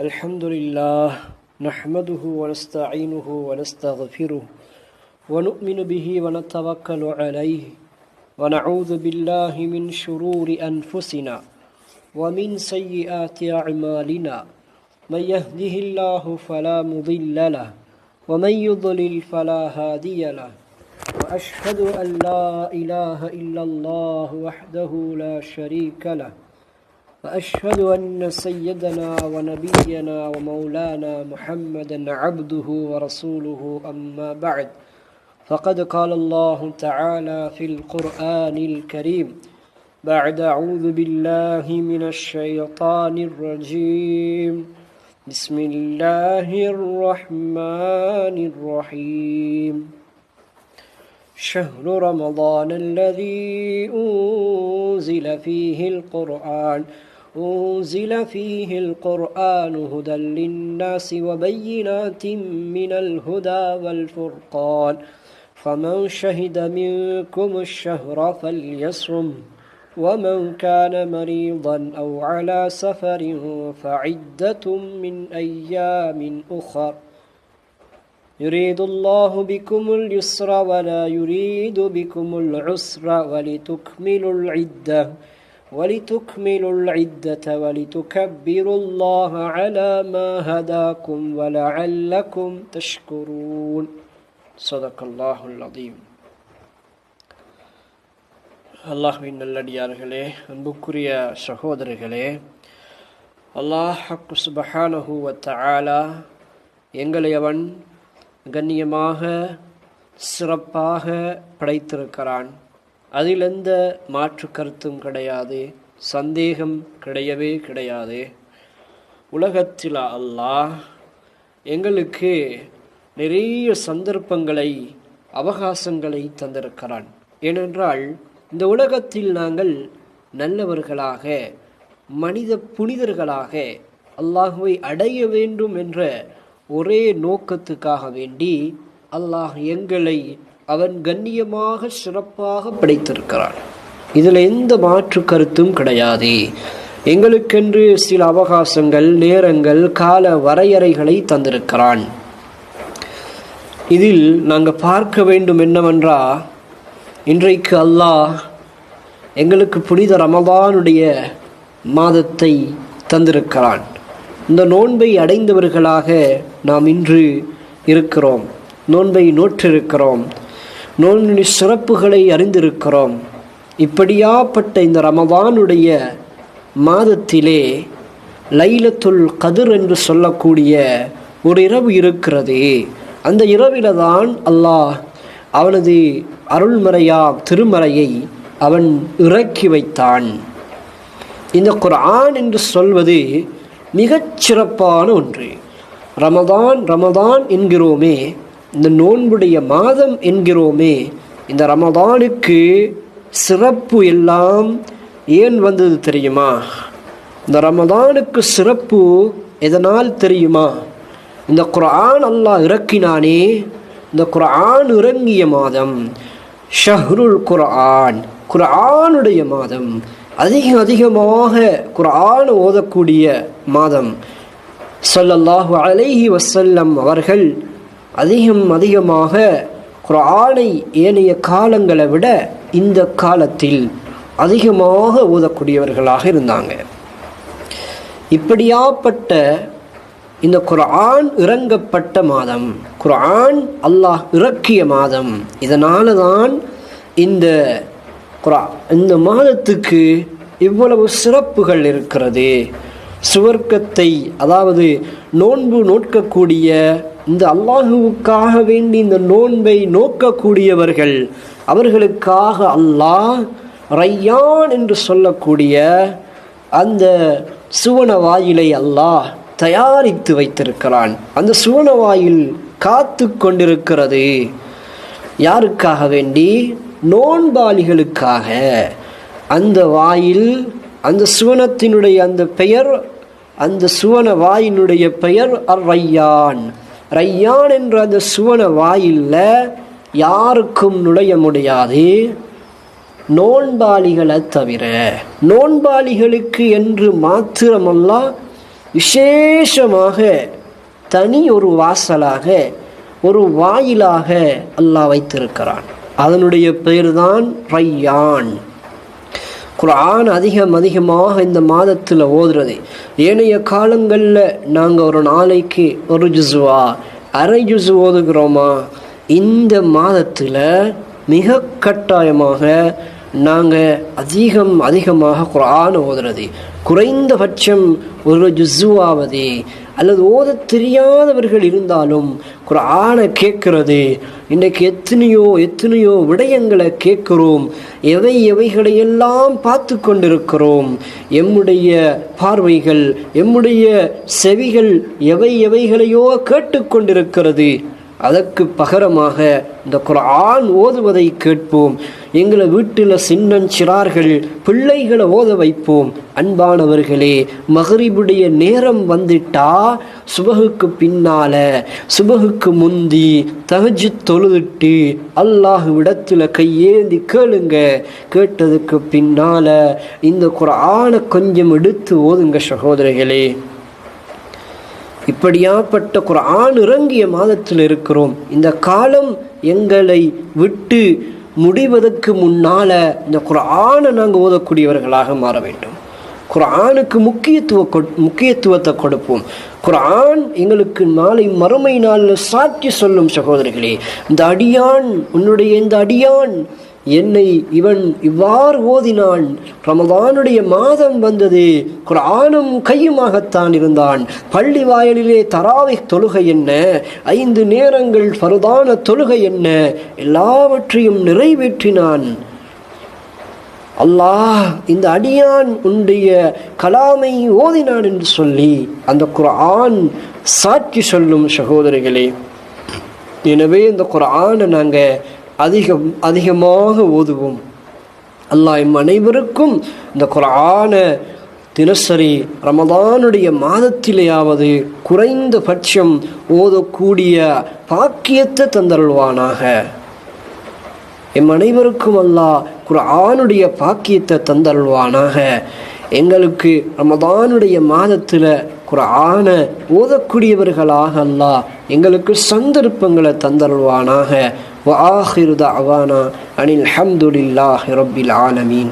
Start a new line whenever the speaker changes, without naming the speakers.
الحمد لله نحمده ونستعينه ونستغفره ونؤمن به ونتوكل عليه ونعوذ بالله من شرور أنفسنا ومن سيئات أعمالنا من يهده الله فلا مضل له ومن يضلل فلا هادي له وأشهد أن لا إله إلا الله وحده لا شريك له وأشهد أن سيدنا ونبينا ومولانا محمدا عبده ورسوله أما بعد فقد قال الله تعالى في القرآن الكريم بعد أعوذ بالله من الشيطان الرجيم بسم الله الرحمن الرحيم شهر رمضان الذي أنزل فيه القرآن هدى للناس وبينات من الهدى والفرقان فمن شهد منكم الشهر فليصم ومن كان مريضا أو على سفر فعدة من أيام أخر يريد الله بكم اليسر ولا يريد بكم العسر ولتكملوا العدة ولتكبروا الله على ما هداكم ولعلكم تشكرون صدق الله العظيم. அல்லாஹ்வின் நல்லடியார்களே, அன்புக்குரிய சகோதரர்களே, அல்லாஹ் சுப்ஹானஹு வ தஆலா எங்களை அவன் கண்ணியமாக சிறப்பாக படைத்திருக்கிறான். அதில் எந்த மாற்று கருத்தும் கிடையாது, சந்தேகம் கிடையவே கிடையாது. உலகத்தில் அல்லாஹ் எங்களுக்கு நிறைய சந்தர்ப்பங்களை அவகாசங்களை தந்திருக்கிறான். ஏனென்றால் இந்த உலகத்தில் நாங்கள் நல்லவர்களாக மனித புனிதர்களாக அல்லாஹுவை அடைய வேண்டும் என்ற ஒரே நோக்கத்துக்காக வேண்டி அல்லாஹ் எங்களை அவன் கண்ணியமாக சிறப்பாக படைத்திருக்கிறான். இதில் எந்த மாற்று கருத்தும் கிடையாது. எங்களுக்கென்று சில அவகாசங்கள், நேரங்கள், கால வரையறைகளை தந்திருக்கிறான். இதில் நாங்கள் பார்க்க வேண்டும் என்னவென்றால், இன்றைக்கு அல்லாஹ் எங்களுக்கு புனித ரமதானுடைய மாதத்தை தந்திருக்கிறான். இந்த நோன்பை அடைந்தவர்களாக நாம் இன்று இருக்கிறோம். நோன்பை நோற்றிருக்கிறோம். நோன்பின் சிறப்புகளை அறிந்திருக்கிறோம். இப்படியாப்பட்ட இந்த ரமதானுடைய மாதத்திலே லைலத்துல் கதிர் என்று சொல்லக்கூடிய ஒரு இரவு இருக்கிறது. அந்த இரவில தான் அல்லாஹ் அவனது திருமறையை அவன் இறக்கி வைத்தான். இந்த குர்ஆன் என்று சொல்வது மிகச் சிறப்பான ஒன்று. ரமதான் என்கிறோமே, இந்த நோன்புடைய மாதம் என்கிறோமே, இந்த ரமதானுக்கு சிறப்பு எல்லாம் ஏன் வந்தது தெரியுமா? இந்த ரமதானுக்கு சிறப்பு எதனால் தெரியுமா? இந்த குர்ஆன் அல்லாஹ் இறக்கினானே, இந்த குர்ஆன் இறங்கிய மாதம் ஷஹ்ருல் குர்ஆன், குர்ஆனுடைய மாதம். அதிகமாக குர்ஆன் ஓதக்கூடிய மாதம். ஸல்லல்லாஹு அலைஹி வஸல்லம் அவர்கள் அதிகமாக குர்ஆனை ஏனைய காலங்களை விட இந்த காலத்தில் அதிகமாக ஓதக்கூடியவர்களாக இருந்தாங்க. இப்படியாப்பட்ட இந்த குர்ஆன் இறங்கப்பட்ட மாதம், குர்ஆன் அல்லாஹ் இறக்கிய மாதம். இதனால தான் இந்த மாதத்துக்கு இவ்வளவு சிறப்புகள் இருக்கிறது. சுவர்க்கத்தை, அதாவது நோன்பு நோக்கக்கூடிய, இந்த அல்லாஹுவுக்காக வேண்டி இந்த நோன்பை நோக்கக்கூடியவர்கள், அவர்களுக்காக அல்லாஹ் ரையான் என்று சொல்லக்கூடிய அந்த சுவன வாயிலை அல்லாஹ் தயாரித்து வைத்திருக்கிறான். அந்த சுவன வாயில் காத்து கொண்டிருக்கிறது. யாருக்காக வேண்டி? நோன்பாளிகளுக்காக. அந்த வாயில், அந்த சுவனத்தினுடைய அந்த பெயர், அந்த சுவன வாயினுடைய பெயர் ரையான். ரையான் என்ற அந்த சுவன வாயில்ல யாருக்கும் நுழைய முடியாது, நோன்பாளிகளை தவிர. நோன்பாளிகளுக்கு என்று மாத்திரமல்ல, விசேஷமாக தனி ஒரு வாசலாக, ஒரு வாயிலாக அல்லாஹ் வைத்திருக்கிறான். அதனுடைய பெயர்தான் ரையான். குர்ஆன் அதிகமாக இந்த மாதத்தில் ஓதுறது. ஏனைய காலங்களில் நாங்கள் ஒரு நாளைக்கு ஒரு ஜுசுவா, அரை ஜுசு ஓதுகிறோமா? இந்த மாதத்தில் மிக கட்டாயமாக நாங்கள் அதிகமாக குர்ஆன் ஓதுறது. குறைந்தபட்சம் ஒரு ஜுசுவாவது, அல்லது ஓத தெரியாதவர்கள் இருந்தாலும் குர்ஆனை கேட்கிறது. இன்றைக்கு எத்தனையோ விடயங்களை கேட்கிறோம். எவைகளையெல்லாம் பார்த்து கொண்டிருக்கிறோம். எம்முடைய பார்வைகள், எம்முடைய செவிகள் எவைகளையோ கேட்டுக்கொண்டிருக்கிறது. அதற்கு பகரமாக இந்த குர்ஆன் ஓதுவதை கேட்போம். எங்களை வீட்டில் சின்னஞ்சிறார்கள் பிள்ளைகளை ஓத வைப்போம். அன்பானவர்களே, மக்ரிபுடைய நேரம் வந்துட்டா சுபகுக்கு பின்னால, சுபகுக்கு முந்தி தஹஜ்ஜுத் தொழுதுட்டு அல்லாஹ்விடத்தில் கையேந்தி கேளுங்க. கேட்டதுக்கு பின்னால இந்த குர்ஆனை கொஞ்சம் எடுத்து ஓதுங்க சகோதரிகளே. இப்படியாப்பட்ட குர்ஆன் இறங்கிய மாதத்தில் இருக்கிறோம். இந்த காலம் எங்களை விட்டு முடிவதற்கு முன்னால இந்த குர்ஆனை நாங்கள் ஓதக்கூடியவர்களாக மாற வேண்டும். குர்ஆனுக்கு முக்கியத்துவத்தை கொடுப்போம். குர்ஆன் எங்களுக்கு நாளை மறுமை நாளில் சாட்சி சொல்லும் சகோதரிகளே. இந்த அடியான் என்னை இவன் இவ்வாறு ஓதினான். ரமதானுடைய மாதம் வந்தது, குர்ஆனும் கையுமாகத்தான் இருந்தான். பள்ளி வாயிலிலே தராவிஹ் தொழுகை என்ன, 5 நேரங்கள் ஃபர்தான தொழுகை என்ன, எல்லாவற்றையும் நிறைவேற்றினான். அல்லாஹ் இந்த அடியான் உன்னுடைய கலாமை ஓதினான் என்று சொல்லி அந்த குர்ஆன் சாட்சி சொல்லும் சகோதரிகளே. எனவே இந்த குர்ஆனை நாங்கள் அதிகமாக ஓதுவோம். அல்லாஹ் எம் அனைவருக்கும் இந்த குர்ஆனை தினசரி ரமதானுடைய மாதத்திலேயாவது குறைந்தபட்சம் ஓதக்கூடிய பாக்கியத்தை தந்தருள்வானாக. எம் அனைவருக்கும் அல்லாஹ் குர்ஆனுடைய பாக்கியத்தை தந்தருள்வானாக. எங்களுக்கு ரமதானுடைய மாதத்தில் குர்ஆனை ஓதக்கூடியவர்களாக அல்லாஹ் எங்களுக்கு சந்தர்ப்பங்களை தந்தருள்வானாக. வஆஹிரு தஅவானா அனில் ஹம்துலில்லாஹி ரப்பில் ஆலமீன்.